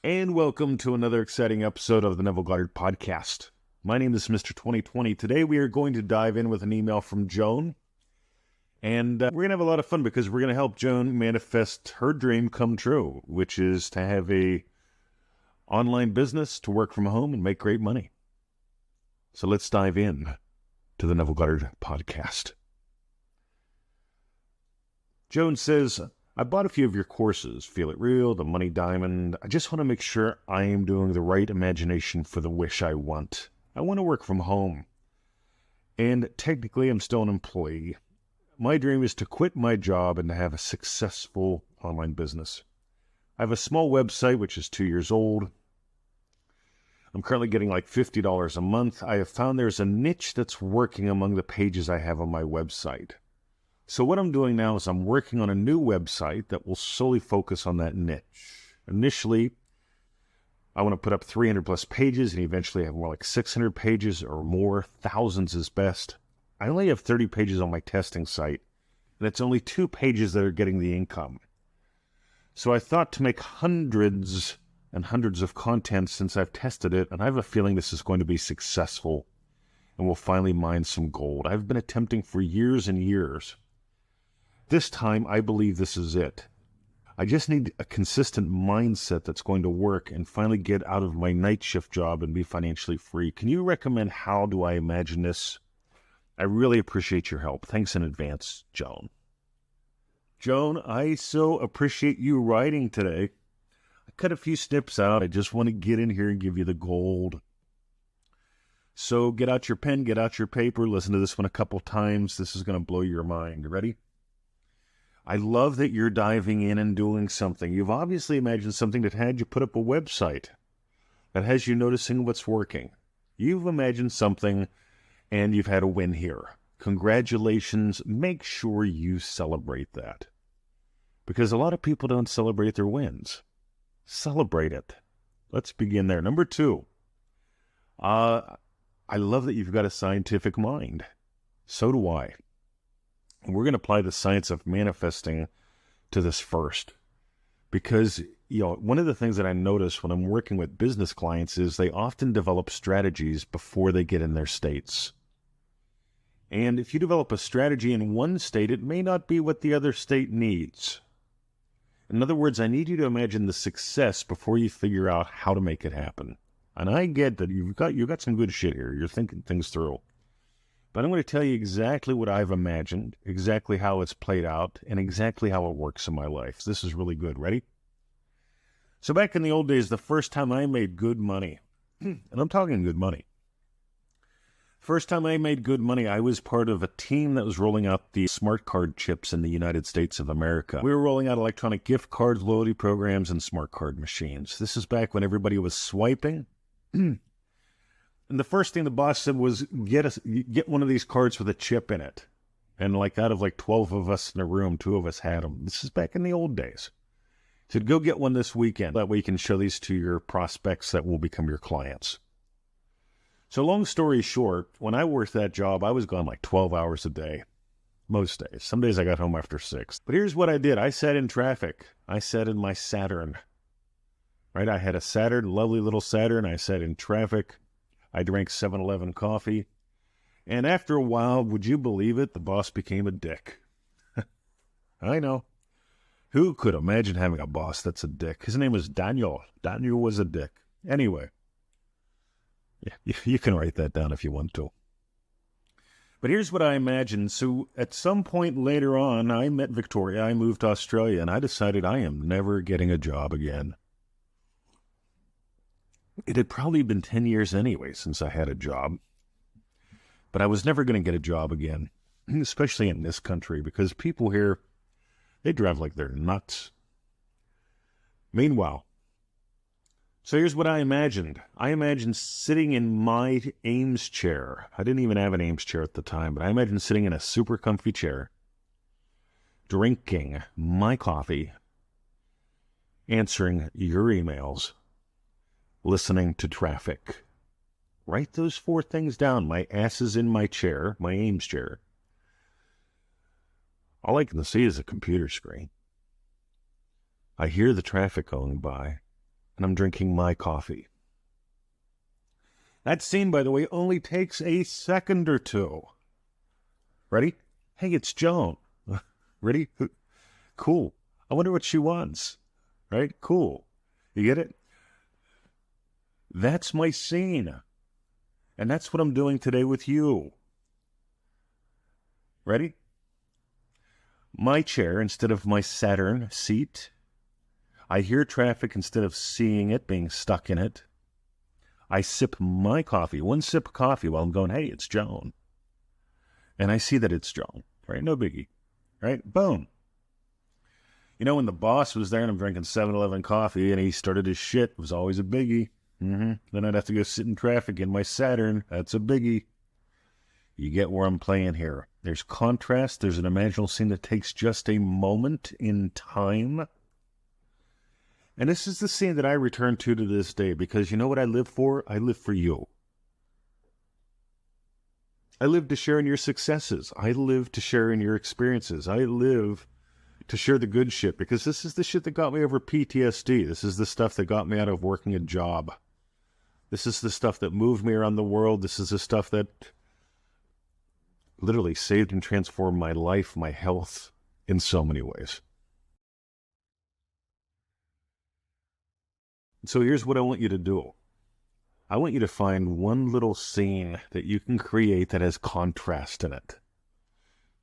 And welcome to another exciting episode of the Neville Goddard podcast. My name is Mr. 2020. Today we are going to dive in with an email from Joan. And we're going to have a lot of fun because we're going to help Joan manifest her dream come true, which is to have a online business, to work from home and make great money. So let's dive in to the Neville Goddard podcast. Joan says, I bought a few of your courses, Feel It Real, The Money Diamond. I just want to make sure I am doing the right imagination for the wish I want. I want to work from home. And technically, I'm still an employee. My dream is to quit my job and to have a successful online business. I have a small website, which is 2 years old. I'm currently getting like $50 a month. I have found there's a niche that's working among the pages I have on my website. So what I'm doing now is I'm working on a new website that will solely focus on that niche. Initially, I want to put up 300 plus pages and eventually have more like 600 pages or more. Thousands is best. I only have 30 pages on my testing site, and it's only 2 pages that are getting the income. So I thought to make hundreds and hundreds of content since I've tested it, and I have a feeling this is going to be successful and will finally mine some gold. I've been attempting for years and years. This time, I believe this is it. I just need a consistent mindset that's going to work and finally get out of my night shift job and be financially free. Can you recommend how do I imagine this? I really appreciate your help. Thanks in advance, Joan. Joan, I so appreciate you writing today. I cut a few snips out. I just want to get in here and give you the gold. So get out your pen, get out your paper, listen to this one a couple times. This is going to blow your mind. Ready? I love that you're diving in and doing something. You've obviously imagined something that had you put up a website that has you noticing what's working. You've imagined something and you've had a win here. Congratulations. Make sure you celebrate that. Because a lot of people don't celebrate their wins. Celebrate it. Let's begin there. Number 2. I love that you've got a scientific mind. So do I. We're going to apply the science of manifesting to this first. Because, one of the things that I notice when I'm working with business clients is they often develop strategies before they get in their states. And if you develop a strategy in one state, it may not be what the other state needs. In other words, I need you to imagine the success before you figure out how to make it happen. And I get that you've got some good shit here. You're thinking things through. But I'm going to tell you exactly what I've imagined, exactly how it's played out, and exactly how it works in my life. This is really good. Ready? So back in the old days, the first time I made good money, and I'm talking good money. First time I made good money, I was part of a team that was rolling out the smart card chips in the United States of America. We were rolling out electronic gift cards, loyalty programs, and smart card machines. This is back when everybody was swiping. And the first thing the boss said was, get one of these cards with a chip in it. And out of 12 of us in a room, 2 of us had them. This is back in the old days. He said, go get one this weekend. That way you can show these to your prospects that will become your clients. So long story short, when I worked that job, I was gone 12 hours a day. Most days. Some days I got home after 6. But here's what I did. I sat in traffic. I sat in my Saturn. Right? I had a Saturn, lovely little Saturn. I sat in traffic. I drank 7-Eleven coffee, and after a while, would you believe it, the boss became a dick. I know. Who could imagine having a boss that's a dick? His name was Daniel. Daniel was a dick. Anyway, yeah, you can write that down if you want to. But here's what I imagined. So at some point later on, I met Victoria. I moved to Australia, and I decided I am never getting a job again. It had probably been 10 years anyway since I had a job. But I was never going to get a job again, especially in this country, because people here, they drive like they're nuts. Meanwhile, so here's what I imagined. I imagined sitting in my Ames chair. I didn't even have an Ames chair at the time, but I imagined sitting in a super comfy chair, drinking my coffee, answering your emails, listening to traffic. Write those 4 things down. My ass is in my chair, my Ames chair. All I can see is a computer screen. I hear the traffic going by. and I'm drinking my coffee. That scene, by the way, only takes a second or two. Ready? Hey, it's Joan. Ready? Cool. I wonder what she wants. Right? Cool. You get it? That's my scene. And that's what I'm doing today with you. Ready? My chair instead of my Saturn seat. I hear traffic instead of seeing it, being stuck in it. I sip my coffee, one sip of coffee while I'm going, hey, it's Joan. And I see that it's Joan, right? No biggie, right? Boom. You know, when the boss was there and I'm drinking 7-Eleven coffee and he started his shit, it was always a biggie. Then I'd have to go sit in traffic in my Saturn. That's a biggie. You get where I'm playing here. There's contrast. There's an imaginal scene that takes just a moment in time. And this is the scene that I return to this day because you know what I live for? I live for you. I live to share in your successes. I live to share in your experiences. I live to share the good shit because this is the shit that got me over PTSD. This is the stuff that got me out of working a job. This is the stuff that moved me around the world. This is the stuff that literally saved and transformed my life, my health in so many ways. So here's what I want you to do. I want you to find one little scene that you can create that has contrast in it.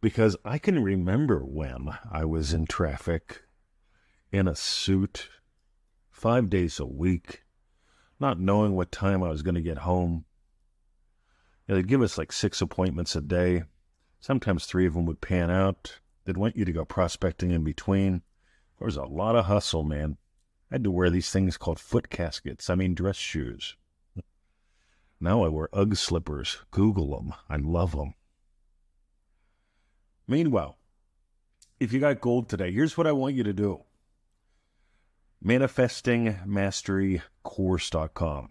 Because I can remember when I was in traffic, in a suit, 5 days a week, not knowing what time I was going to get home. They'd give us like 6 appointments a day. Sometimes 3 of them would pan out. They'd want you to go prospecting in between. There was a lot of hustle, man. I had to wear these things called foot caskets. I mean, dress shoes. Now I wear Ugg slippers. Google them. I love them. Meanwhile, if you got gold today, here's what I want you to do. ManifestingMasteryCourse.com.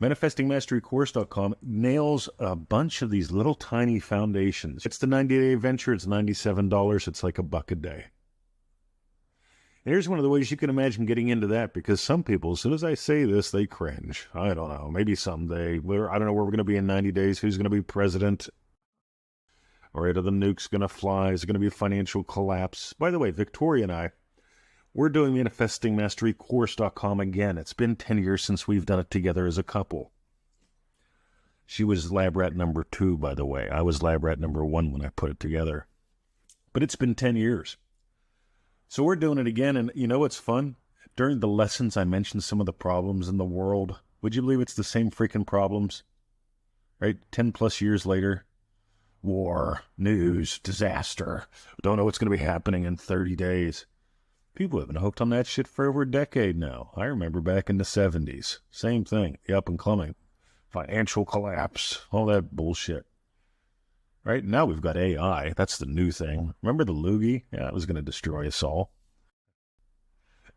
ManifestingMasteryCourse.com nails a bunch of these little tiny foundations. It's the 90-day adventure. It's $97. It's like $1 a day. And here's one of the ways you can imagine getting into that, because some people, as soon as I say this, they cringe. I don't know. Maybe someday. I don't know where we're going to be in 90 days. Who's going to be president? All right, are the nukes going to fly? Is it going to be a financial collapse? By the way, Victoria and I, we're doing ManifestingMasteryCourse.com again. It's been 10 years since we've done it together as a couple. She was lab rat number 2, by the way. I was lab rat number 1 when I put it together. But it's been 10 years. So we're doing it again, and you know what's fun? During the lessons, I mentioned some of the problems in the world. Would you believe it's the same freaking problems? Right? 10 plus years later. War, news, disaster. Don't know what's going to be happening in 30 days. People have been hooked on that shit for over a decade now. I remember back in the 70s. Same thing. The up and coming. Financial collapse. All that bullshit. Right? Now we've got AI. That's the new thing. Remember the loogie? Yeah, it was going to destroy us all.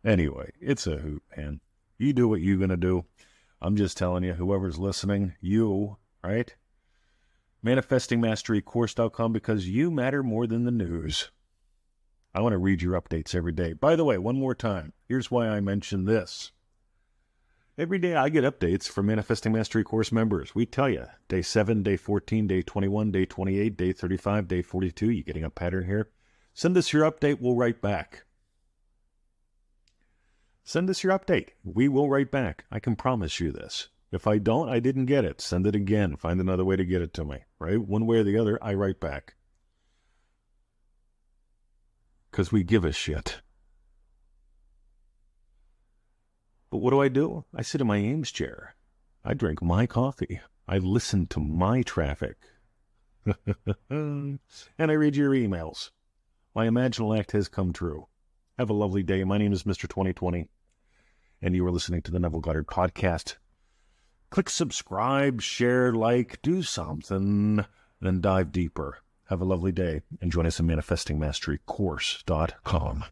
Anyway, it's a hoot, man. You do what you're going to do. I'm just telling you, whoever's listening, you, right? ManifestingMasteryCourse.com, because you matter more than the news. I want to read your updates every day. By the way, one more time, here's why I mention this. Every day I get updates from Manifesting Mastery Course members. We tell you, day 7, day 14, day 21, day 28, day 35, day 42. You getting a pattern here? Send us your update. We'll write back. Send us your update. We will write back. I can promise you this. If I don't, I didn't get it. Send it again. Find another way to get it to me. Right? One way or the other, I write back. Because we give a shit. But what do? I sit in my Ames chair. I drink my coffee. I listen to my traffic. And I read your emails. My imaginal act has come true. Have a lovely day. My name is Mr. 2020, and you are listening to the Neville Goddard podcast. Click subscribe, share, like, do something, then dive deeper. Have a lovely day, and join us at ManifestingMasteryCourse.com.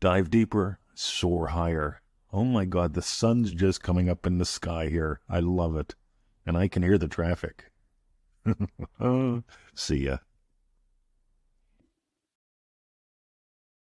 Dive deeper, soar higher. Oh my God, the sun's just coming up in the sky here. I love it. And I can hear the traffic. See ya.